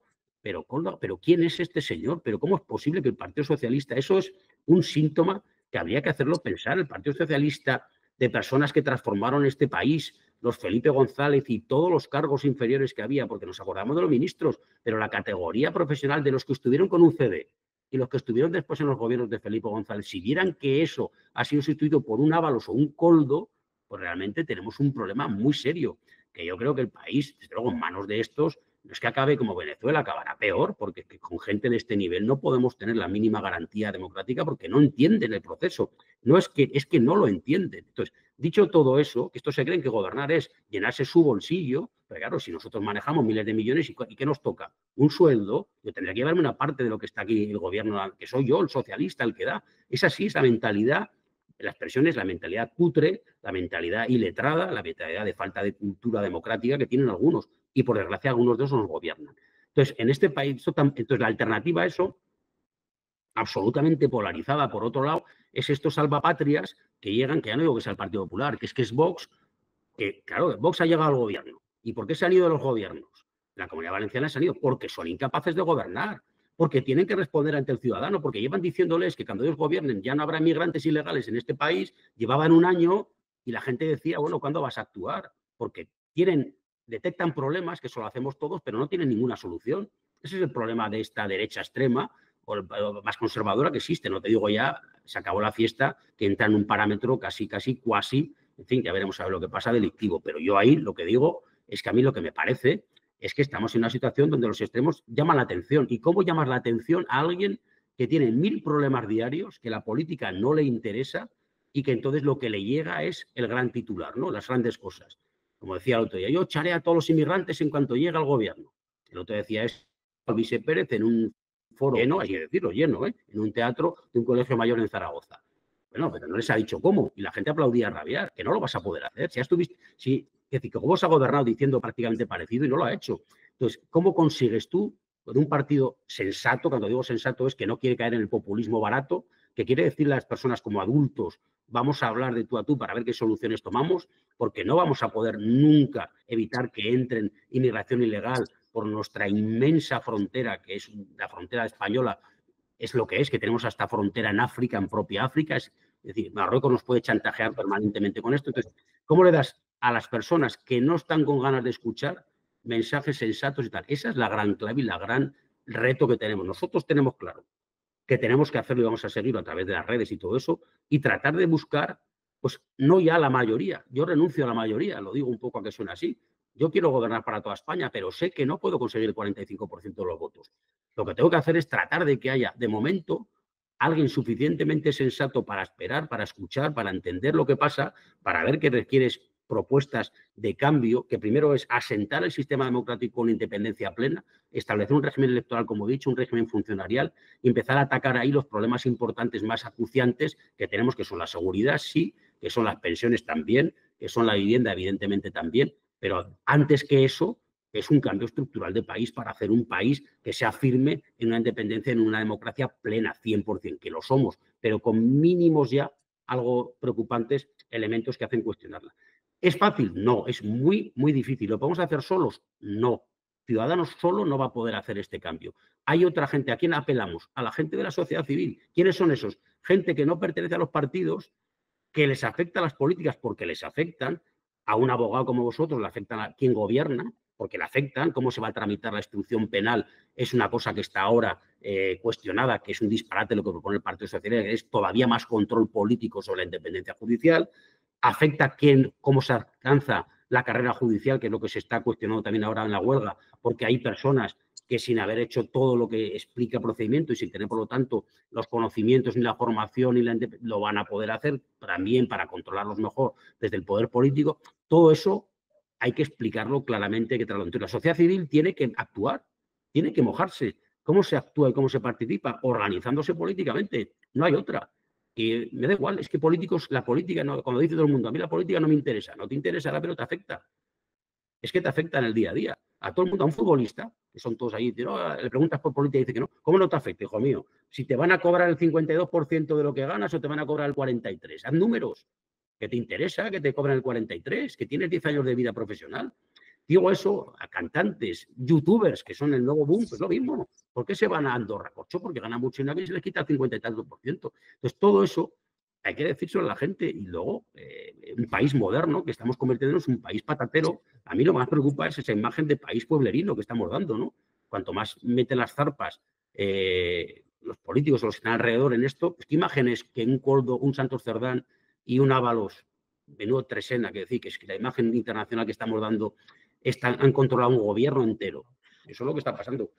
pero ¿quién es este señor? ¿Pero cómo es posible que el Partido Socialista? Eso es un síntoma que habría que hacerlo pensar. El Partido Socialista, de personas que transformaron este país, los Felipe González y todos los cargos inferiores que había, porque nos acordamos de los ministros, pero la categoría profesional de los que estuvieron con UCD y los que estuvieron después en los gobiernos de Felipe González, si vieran que eso ha sido sustituido por un Ábalos o un Koldo, pues realmente tenemos un problema muy serio, que yo creo que el país, desde luego en manos de estos, no es que acabe como Venezuela, acabará peor, porque con gente de este nivel no podemos tener la mínima garantía democrática porque no entienden el proceso. No es que no lo entienden. Entonces, dicho todo eso, que estos se creen que gobernar es llenarse su bolsillo, pero claro, si nosotros manejamos miles de millones, ¿y qué nos toca? Un sueldo, yo tendría que llevarme una parte de lo que está aquí el gobierno, que soy yo, el socialista, el que da. Es así, es la mentalidad. La expresión es la mentalidad cutre, la mentalidad iletrada, la mentalidad de falta de cultura democrática que tienen algunos. Y por desgracia algunos de esos nos gobiernan. Entonces, en este país, entonces la alternativa a eso, absolutamente polarizada por otro lado, es estos salvapatrias que llegan, que ya no digo que sea el Partido Popular, que es Vox, que claro, Vox ha llegado al gobierno. ¿Y por qué se han ido de los gobiernos? La Comunidad Valenciana se han ido porque son incapaces de gobernar, porque tienen que responder ante el ciudadano, porque llevan diciéndoles que cuando ellos gobiernen ya no habrá inmigrantes ilegales en este país, llevaban un año y la gente decía, bueno, ¿cuándo vas a actuar? Porque detectan problemas, que eso lo hacemos todos, pero no tienen ninguna solución. Ese es el problema de esta derecha extrema o más conservadora que existe. No te digo ya, se acabó la fiesta, que entra en un parámetro casi, en fin, ya veremos a ver lo que pasa, delictivo. Pero yo ahí lo que digo es que a mí lo que me parece es que estamos en una situación donde los extremos llaman la atención. ¿Y cómo llamas la atención a alguien que tiene 1000 problemas diarios, que la política no le interesa y que entonces lo que le llega es el gran titular, ¿no? Las grandes cosas. Como decía el otro día, yo echaré a todos los inmigrantes en cuanto llegue al gobierno. El otro decía es Luis Pérez en un foro lleno, hay que decirlo, lleno, en un teatro de un colegio mayor en Zaragoza. Bueno, pero no les ha dicho cómo. Y la gente aplaudía a rabiar, que no lo vas a poder hacer. Si ya estuviste, es decir, que vos ha gobernado diciendo prácticamente parecido y no lo ha hecho. Entonces, ¿cómo consigues tú, con un partido sensato, cuando digo sensato es que no quiere caer en el populismo barato, que quiere decirle a las personas como adultos, vamos a hablar de tú a tú para ver qué soluciones tomamos, porque no vamos a poder nunca evitar que entren inmigración ilegal por nuestra inmensa frontera, que es la frontera española, es lo que es, que tenemos hasta frontera en África, en propia África. Es decir, Marruecos nos puede chantajear permanentemente con esto. Entonces, ¿cómo le das a las personas que no están con ganas de escuchar mensajes sensatos y tal? Esa es la gran clave y la gran reto que tenemos. Nosotros tenemos claro que tenemos que hacerlo y vamos a seguirlo a través de las redes y todo eso, y tratar de buscar, pues no ya la mayoría. Yo renuncio a la mayoría, lo digo un poco a que suena así. Yo quiero gobernar para toda España, pero sé que no puedo conseguir el 45% de los votos. Lo que tengo que hacer es tratar de que haya, de momento, alguien suficientemente sensato para esperar, para escuchar, para entender lo que pasa, para ver qué requieres propuestas de cambio, que primero es asentar el sistema democrático con independencia plena, establecer un régimen electoral, como he dicho, un régimen funcionarial, y empezar a atacar ahí los problemas importantes más acuciantes que tenemos, que son la seguridad, sí, que son las pensiones también, que son la vivienda, evidentemente también, pero antes que eso, es un cambio estructural de país para hacer un país que sea firme en una independencia, en una democracia plena, 100%, que lo somos, pero con mínimos ya algo preocupantes elementos que hacen cuestionarla. ¿Es fácil? No, es muy, muy difícil. ¿Lo podemos hacer solos? No. Ciudadanos solo no va a poder hacer este cambio. Hay otra gente. ¿A quién apelamos? A la gente de la sociedad civil. ¿Quiénes son esos? Gente que no pertenece a los partidos, que les afecta a las políticas porque les afectan. A un abogado como vosotros le afectan a quien gobierna, porque le afectan. ¿Cómo se va a tramitar la instrucción penal? Es una cosa que está ahora cuestionada, que es un disparate lo que propone el Partido Socialista, que es todavía más control político sobre la independencia judicial. Afecta cómo se alcanza la carrera judicial, que es lo que se está cuestionando también ahora en la huelga, porque hay personas que sin haber hecho todo lo que explica el procedimiento y sin tener, por lo tanto, los conocimientos ni la formación lo van a poder hacer también para controlarlos mejor desde el poder político. Todo eso hay que explicarlo claramente. Entonces, la sociedad civil tiene que actuar, tiene que mojarse. ¿Cómo se actúa y cómo se participa? Organizándose políticamente. No hay otra. Y me da igual, es que la política, no, cuando dice todo el mundo, a mí la política no me interesa, no te interesará, pero te afecta. Es que te afecta en el día a día. A todo el mundo, a un futbolista, que son todos ahí, le preguntas por política y dice que no. ¿Cómo no te afecta, hijo mío? Si te van a cobrar el 52% de lo que ganas o te van a cobrar el 43%. Haz números. ¿Que te interesa que te cobren el 43%? ¿Que tienes 10 años de vida profesional? Digo eso a cantantes, youtubers, que son el nuevo boom, pues lo mismo. ¿Por qué se van a Andorra? Corcho, porque ganan mucho dinero y se les quita el 50 y tantos %. Entonces, todo eso hay que decírselo a la gente. Y luego, un país moderno, que estamos convirtiéndonos en un país patatero, a mí lo que más preocupa es esa imagen de país pueblerino que estamos dando, ¿no? Cuanto más meten las zarpas los políticos o los que están alrededor en esto, pues qué imágenes que un Coldo, un Santos Cerdán y un Ábalos, menudo Tresena, que decir que es que la imagen internacional que estamos dando han controlado un gobierno entero. Eso es lo que está pasando.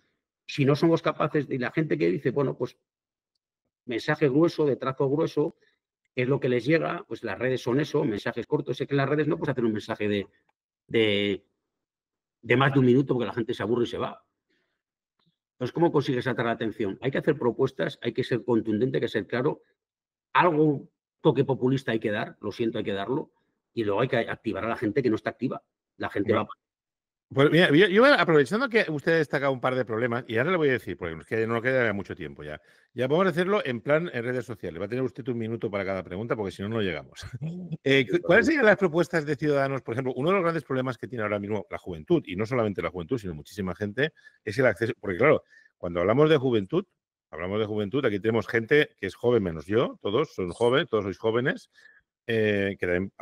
Si no somos capaces, y la gente que dice, bueno, pues mensaje grueso, de trazo grueso, es lo que les llega, pues las redes son eso, mensajes cortos. Es que en las redes no puedes hacer un mensaje de más de un minuto porque la gente se aburre y se va. Entonces, ¿cómo consigues atraer la atención? Hay que hacer propuestas, hay que ser contundente, hay que ser claro. Algo, toque populista hay que dar, lo siento, hay que darlo. Y luego hay que activar a la gente que no está activa. La gente va. Pues mira, yo aprovechando que usted ha destacado un par de problemas, y ahora le voy a decir, porque es que no nos queda mucho tiempo ya. Ya vamos a hacerlo en plan en redes sociales. Va a tener usted un minuto para cada pregunta, porque si no, no llegamos. ¿Cuáles serían las propuestas de Ciudadanos? Por ejemplo, uno de los grandes problemas que tiene ahora mismo la juventud, y no solamente la juventud, sino muchísima gente, es el acceso. Porque claro, cuando hablamos de juventud, aquí tenemos gente que es joven menos yo, todos son jóvenes, todos sois jóvenes. Que también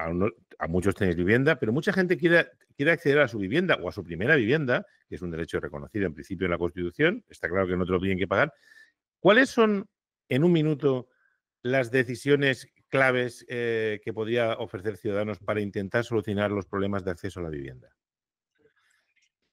a muchos tenéis vivienda, pero mucha gente quiere acceder a su vivienda o a su primera vivienda, que es un derecho reconocido en principio en la Constitución, está claro que no te lo tienen que pagar. ¿Cuáles son, en un minuto, las decisiones claves que podría ofrecer Ciudadanos para intentar solucionar los problemas de acceso a la vivienda?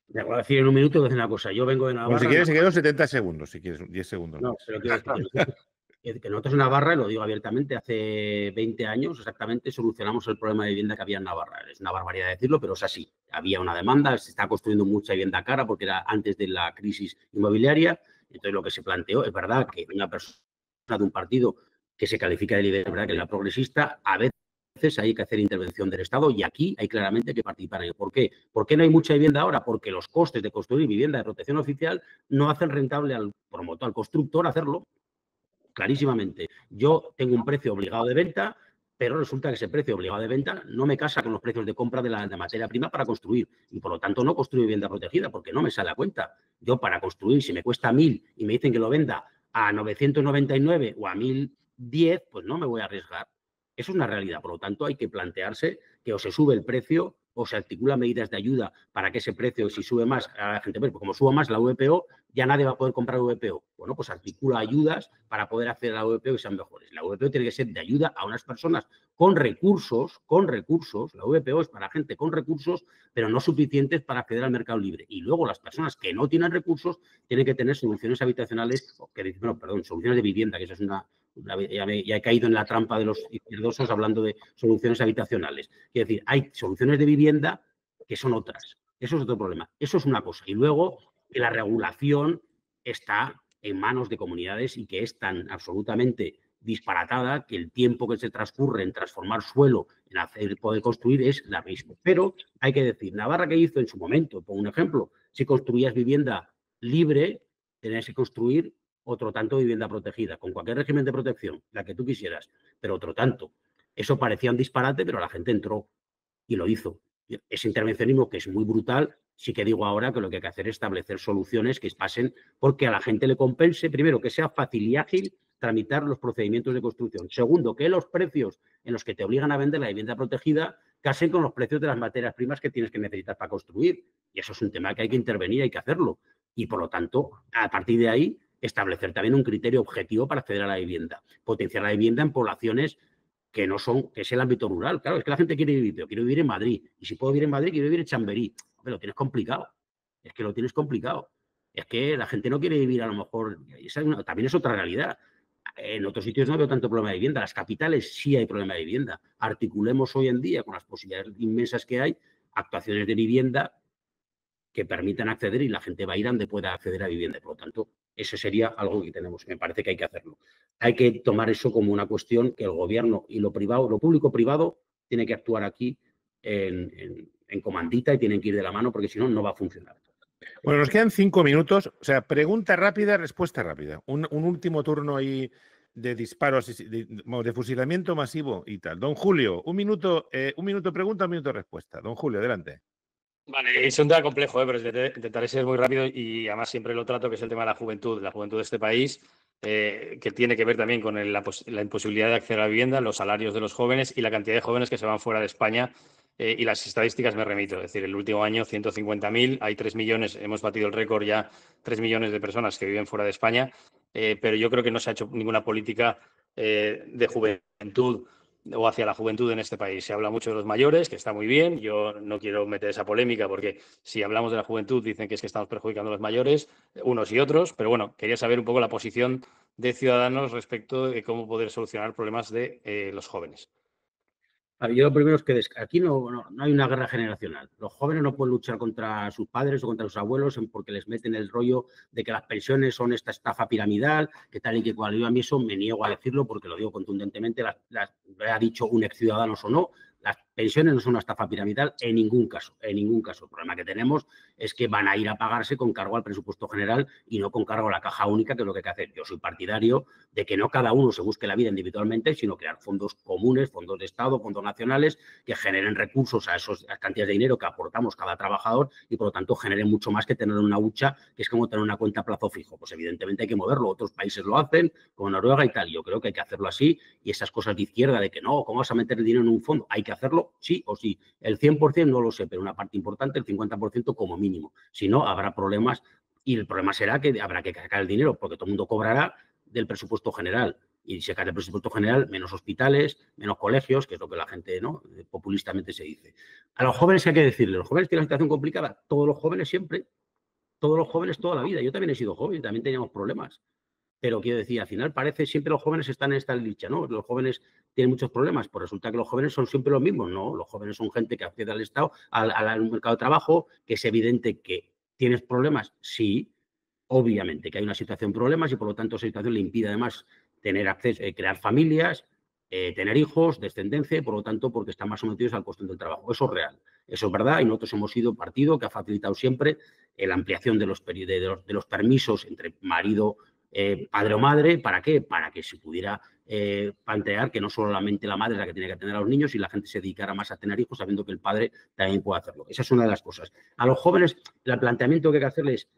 Me voy a decir en un minuto una cosa. Yo vengo de Navarra. Bueno, si quieres, se quedan 70 segundos, si quieres, 10 segundos. No, pero quiero decir que nosotros en Navarra, lo digo abiertamente, hace 20 años exactamente solucionamos el problema de vivienda que había en Navarra. Es una barbaridad decirlo, pero es así. Había una demanda, se está construyendo mucha vivienda cara porque era antes de la crisis inmobiliaria. Entonces lo que se planteó, es verdad que una persona de un partido que se califica de liberal, que es la progresista, a veces hay que hacer intervención del Estado y aquí hay claramente que participar en ello. ¿Por qué? ¿Por qué no hay mucha vivienda ahora? Porque los costes de construir vivienda de protección oficial no hacen rentable al promotor, al constructor hacerlo. Clarísimamente. Yo tengo un precio obligado de venta, pero resulta que ese precio obligado de venta no me casa con los precios de compra de la materia prima para construir y por lo tanto no construyo vivienda protegida porque no me sale a cuenta. Yo para construir, si me cuesta 1.000 y me dicen que lo venda a 999 o a 1.010, pues no me voy a arriesgar. Eso es una realidad. Por lo tanto, hay que plantearse que o se sube el precio o se articulan medidas de ayuda para que ese precio, si sube más, a la gente, pues como suba más la VPO, ya nadie va a poder comprar VPO. Bueno, pues articula ayudas para poder acceder a la VPO y sean mejores. La VPO tiene que ser de ayuda a unas personas con recursos. La VPO es para gente con recursos, pero no suficientes para acceder al mercado libre. Y luego las personas que no tienen recursos tienen que tener soluciones habitacionales, soluciones de vivienda, que eso es ya he caído en la trampa de los izquierdosos hablando de soluciones habitacionales. Quiero decir, hay soluciones de vivienda que son otras. Eso es otro problema. Eso es una cosa. Y luego que la regulación está en manos de comunidades y que es tan absolutamente disparatada que el tiempo que se transcurre en transformar suelo, en hacer poder construir, es la misma. Pero hay que decir, Navarra, que hizo en su momento, pongo un ejemplo, si construías vivienda libre, tenías que construir otro tanto de vivienda protegida, con cualquier régimen de protección, la que tú quisieras, pero otro tanto. Eso parecía un disparate, pero la gente entró y lo hizo. Ese intervencionismo, que es muy brutal, sí que digo ahora que lo que hay que hacer es establecer soluciones que pasen porque a la gente le compense, primero, que sea fácil y ágil tramitar los procedimientos de construcción. Segundo, que los precios en los que te obligan a vender la vivienda protegida casen con los precios de las materias primas que tienes que necesitar para construir. Y eso es un tema que hay que intervenir, hay que hacerlo. Y, por lo tanto, a partir de ahí, establecer también un criterio objetivo para acceder a la vivienda. Potenciar la vivienda en poblaciones que no son, que es el ámbito rural. Claro, es que la gente quiere vivir, pero quiero vivir en Madrid. Y si puedo vivir en Madrid, quiero vivir en Chamberí. Pero lo tienes complicado. Es que lo tienes complicado. Es que la gente no quiere vivir a lo mejor, también es otra realidad. En otros sitios no veo tanto problema de vivienda. Las capitales sí hay problema de vivienda. Articulemos hoy en día, con las posibilidades inmensas que hay, actuaciones de vivienda que permitan acceder y la gente va a ir donde pueda acceder a vivienda. Por lo tanto, eso sería algo que tenemos. Me parece que hay que hacerlo. Hay que tomar eso como una cuestión que el gobierno y lo privado, lo público-privado, tiene que actuar aquí en comandita y tienen que ir de la mano porque si no, no va a funcionar. Bueno, nos quedan 5 minutos. O sea, pregunta rápida, respuesta rápida. Un último turno ahí de disparos, de fusilamiento masivo y tal. Don Julio, un minuto pregunta, un minuto respuesta. Don Julio, adelante. Vale, es un tema complejo, pero intentaré ser muy rápido y además siempre lo trato, que es el tema de la juventud de este país, que tiene que ver también con la imposibilidad de acceder a la vivienda, los salarios de los jóvenes y la cantidad de jóvenes que se van fuera de España. Y las estadísticas me remito, es decir, el último año 150.000, hay 3 millones, hemos batido el récord ya, 3 millones de personas que viven fuera de España, pero yo creo que no se ha hecho ninguna política de juventud o hacia la juventud en este país. Se habla mucho de los mayores, que está muy bien. Yo no quiero meter esa polémica porque si hablamos de la juventud dicen que es que estamos perjudicando a los mayores, unos y otros. Pero bueno, quería saber un poco la posición de Ciudadanos respecto de cómo poder solucionar problemas de los jóvenes. Yo lo primero es que aquí no hay una guerra generacional. Los jóvenes no pueden luchar contra sus padres o contra sus abuelos porque les meten el rollo de que las pensiones son esta estafa piramidal, que tal y que cual. Yo a mí eso me niego a decirlo porque lo digo contundentemente, lo ha dicho un ex Ciudadanos o no, las pensiones no son una estafa piramidal en ningún caso, en ningún caso. El problema que tenemos es que van a ir a pagarse con cargo al presupuesto general y no con cargo a la caja única, que es lo que hay que hacer. Yo soy partidario de que no cada uno se busque la vida individualmente, sino crear fondos comunes, fondos de Estado, fondos nacionales, que generen recursos a esas cantidades de dinero que aportamos cada trabajador y, por lo tanto, generen mucho más que tener una hucha, que es como tener una cuenta a plazo fijo. Pues, evidentemente, hay que moverlo. Otros países lo hacen, como Noruega y tal. Yo creo que hay que hacerlo así y esas cosas de izquierda de que no, ¿cómo vas a meter el dinero en un fondo? Hay que hacerlo sí o sí. El 100% no lo sé, pero una parte importante, el 50% como mínimo. Si no, habrá problemas y el problema será que habrá que sacar el dinero porque todo el mundo cobrará del presupuesto general. Y se cae el presupuesto general, menos hospitales, menos colegios, que es lo que la gente, ¿no?, populistamente se dice. A los jóvenes, ¿qué hay que decirles? Los jóvenes tienen una situación complicada. Todos los jóvenes siempre. Todos los jóvenes toda la vida. Yo también he sido joven, también teníamos problemas. Pero quiero decir, al final parece siempre los jóvenes están en esta dicha, ¿no? Los jóvenes tienen muchos problemas, pues resulta que los jóvenes son siempre los mismos, ¿no? Los jóvenes son gente que accede al Estado, al mercado de trabajo, que es evidente que tienes problemas, sí, obviamente que hay una situación de problemas y por lo tanto esa situación le impide además tener acceso, crear familias, tener hijos, descendencia y por lo tanto porque están más sometidos al coste del trabajo. Eso es real, eso es verdad y nosotros hemos sido partido que ha facilitado siempre la ampliación de los permisos entre marido, padre o madre. ¿Para qué? Para que se pudiera plantear que no solamente la madre es la que tiene que tener a los niños y la gente se dedicara más a tener hijos sabiendo que el padre también puede hacerlo. Esa es una de las cosas. A los jóvenes el planteamiento que hay que hacerles es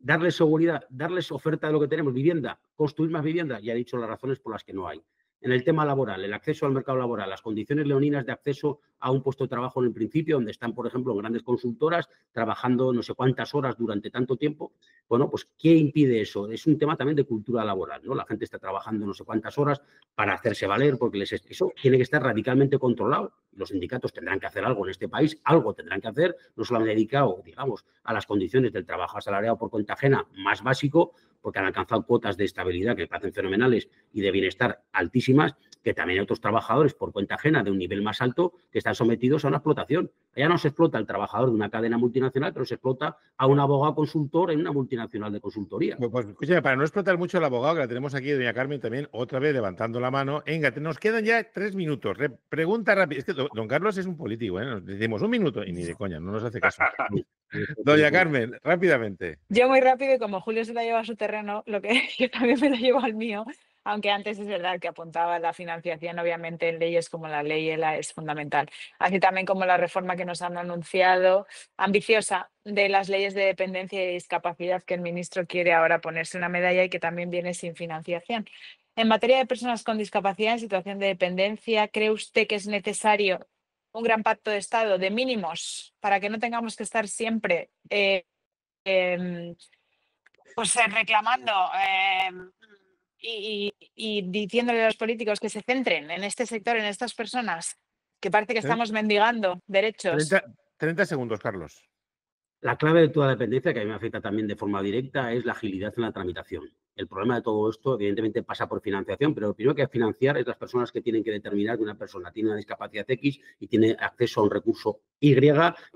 darles seguridad, darles oferta de lo que tenemos, vivienda, construir más vivienda. Ya he dicho las razones por las que no hay. En el tema laboral, el acceso al mercado laboral, las condiciones leoninas de acceso a un puesto de trabajo en el principio, donde están, por ejemplo, en grandes consultoras, trabajando no sé cuántas horas durante tanto tiempo. Bueno, pues, ¿qué impide eso? Es un tema también de cultura laboral, ¿no? La gente está trabajando no sé cuántas horas para hacerse valer, porque eso tiene que estar radicalmente controlado. Los sindicatos tendrán que hacer algo en este país, algo tendrán que hacer, no solamente dedicado, digamos, a las condiciones del trabajo asalariado por cuenta ajena más básico, porque han alcanzado cuotas de estabilidad que me parecen fenomenales y de bienestar altísimas, que también hay otros trabajadores por cuenta ajena de un nivel más alto que están sometidos a una explotación. Ya no se explota al trabajador de una cadena multinacional, pero se explota a un abogado consultor en una multinacional de consultoría. Pues escúchame, para no explotar mucho al abogado, que la tenemos aquí, doña Carmen, también otra vez levantando la mano. Venga, nos quedan ya 3 minutos. Pregunta rápida. Es que don Carlos es un político, ¿eh? Nos decimos 1 minuto y ni de coña, no nos hace caso. Doña Carmen, rápidamente. Yo muy rápido y como Julio se la lleva a su terreno, lo que yo también me lo llevo al mío, aunque antes es verdad que apuntaba la financiación, obviamente en leyes como la ley ELA es fundamental. Así también como la reforma que nos han anunciado, ambiciosa, de las leyes de dependencia y discapacidad que el ministro quiere ahora ponerse una medalla y que también viene sin financiación. En materia de personas con discapacidad en situación de dependencia, ¿cree usted que es necesario un gran pacto de Estado de mínimos para que no tengamos que estar siempre pues reclamando y diciéndole a los políticos que se centren en este sector, en estas personas, que parece que estamos mendigando derechos? 30 segundos, Carlos. La clave de toda dependencia, que a mí me afecta también de forma directa, es la agilidad en la tramitación. El problema de todo esto, evidentemente, pasa por financiación, pero lo primero que hay que financiar es las personas que tienen que determinar que una persona tiene una discapacidad X y tiene acceso a un recurso Y y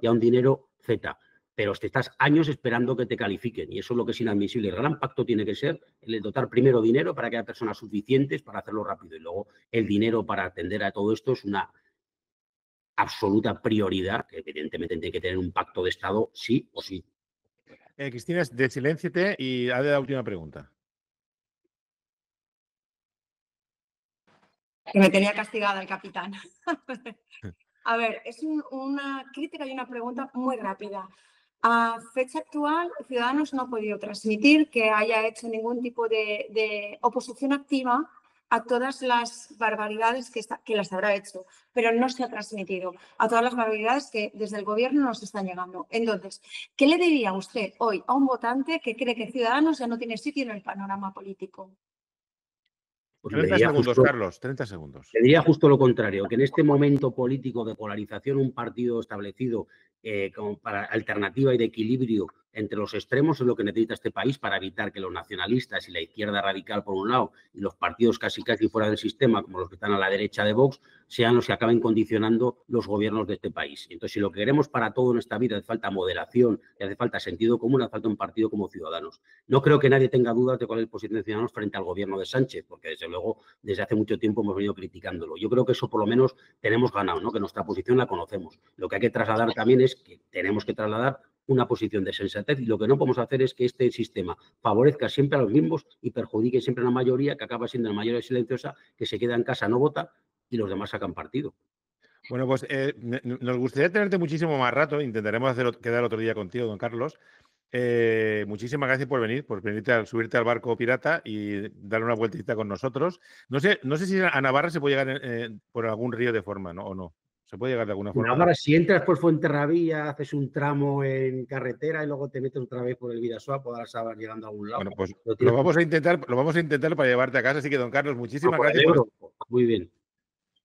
a un dinero Z. Pero estás años esperando que te califiquen y eso es lo que es inadmisible. El gran pacto tiene que ser el dotar primero dinero para que haya personas suficientes para hacerlo rápido y luego el dinero para atender a todo esto es una absoluta prioridad, que evidentemente tiene que tener un pacto de Estado sí o sí. Cristina, desilénciate y haz la última pregunta. Que me tenía castigada el capitán. A ver, es una crítica y una pregunta muy rápida. A fecha actual, Ciudadanos no ha podido transmitir que haya hecho ningún tipo de oposición activa a todas las barbaridades que las habrá hecho, pero no se ha transmitido a todas las barbaridades que desde el gobierno nos están llegando. Entonces, ¿qué le diría usted hoy a un votante que cree que Ciudadanos ya no tiene sitio en el panorama político? Pues 30 segundos, Carlos, 30 segundos. Le diría justo lo contrario, que en este momento político de polarización, un partido establecido como para alternativa y de equilibrio entre los extremos es lo que necesita este país para evitar que los nacionalistas y la izquierda radical por un lado y los partidos casi fuera del sistema, como los que están a la derecha de Vox, sean los que acaben condicionando los gobiernos de este país. Entonces, si lo que queremos para todo en esta vida hace falta moderación, y hace falta sentido común, hace falta un partido como Ciudadanos. No creo que nadie tenga dudas de cuál es el posición de Ciudadanos frente al gobierno de Sánchez, porque desde luego desde hace mucho tiempo hemos venido criticándolo. Yo creo que eso por lo menos tenemos ganado, ¿no? Que nuestra posición la conocemos. Lo que hay que trasladar también es que tenemos que trasladar una posición de sensatez y lo que no podemos hacer es que este sistema favorezca siempre a los mismos y perjudique siempre a la mayoría, que acaba siendo la mayoría silenciosa, que se queda en casa, no vota y los demás sacan partido. Bueno, pues nos gustaría tenerte muchísimo más rato. Intentaremos quedar otro día contigo, don Carlos. Muchísimas gracias por venir, subirte al barco pirata y dar una vueltecita con nosotros. No sé si a Navarra se puede llegar por algún río de forma, ¿no? ¿O no? ¿Se puede llegar de alguna forma? Navarra, si entras por Fuenterrabía, haces un tramo en carretera y luego te metes otra vez por el Vidasoa, podrás acabar llegando a algún lado. Bueno, pues lo vamos a intentar para llevarte a casa. Así que, don Carlos, muchísimas gracias. Muy bien.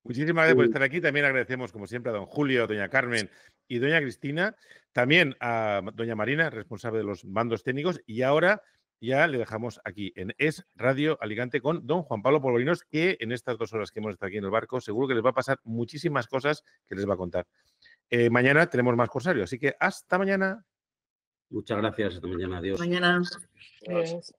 Muchísimas gracias por estar aquí. También agradecemos, como siempre, a don Julio, a doña Carmen y doña Cristina. También a doña Marina, responsable de los mandos técnicos. Y ahora ya le dejamos aquí en Es Radio Alicante con don Juan Pablo Polvorinos, que en estas 2 horas que hemos estado aquí en el barco, seguro que les va a pasar muchísimas cosas que les va a contar. Mañana tenemos más Corsario, así que hasta mañana. Muchas gracias. Hasta mañana. Adiós. Mañana. Adiós.